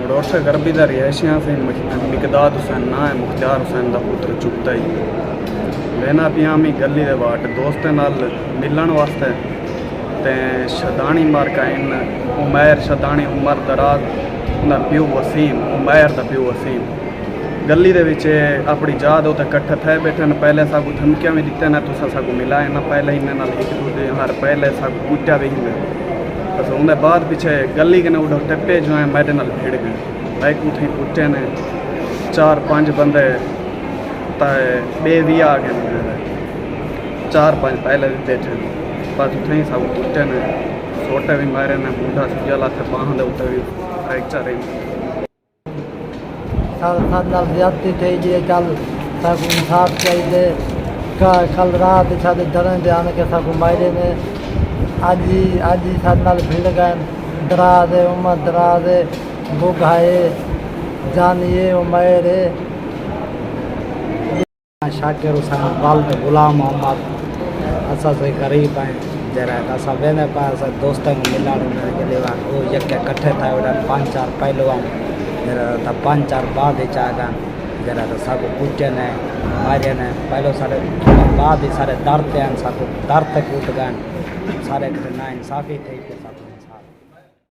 मुड़ोस गरबी का रिहायशियाँ से मिकदाद हुसैन ना है मुख्तार हुसैन का पुत्र चुपता ही लेना पिया मी गली दे बाट दोस्तें नाल मिलन वास्ते ते शदानी मारकाइन उमैर शदानी उमर दराज उनका प्यो वसीम उमैर का प्यो वसीम गली दे विच अपनी जात उत्ते कट्ठे थे बैठे न पहले सागू धमकियां भी दिते न तुसा सागू मिलाए न पहले इन्हें नाल एक दूसरे हर पहले सागू कुट्टिया भी हिंदे बस उनके बाद पीछे गली कने उड़ो टप्पे जो है मेरे नाल भिड़ गए बैक उठे कुट्टे ने 4-5 बंदे ताए बे भी आ गए 4-5 पहले भी बैठे बस उठे ही सागू कुट्टे ने सोटे भी मारे ने मुंडा सुजा लाते बाहां दे उत्ते भी फ्रैक्चर है साथ ज्यादती थी जी कल साकू इंसाफ चाहिए कल रात साढ़े डरें दे आने के साकू मायरे ने आज ही साथ नाल भिड़ गए दराज है उमर दराज है बुघाए जानिए उमैर शाकिर हुसैन बाल्द गुलाम मोहम्मद असा से करीब हैं जरा असा वेंदे पा असा दोस्तों को मिलाने के लिए वो यके कट्ठे था 5-4 पहलू जरा 5-4 बाद ही चाहगा जरा तो साको कुटे ने मारे ने पहले सारे बाद ही सारे डरते हैं साको डरते कूद गए सारे ना इंसाफी थी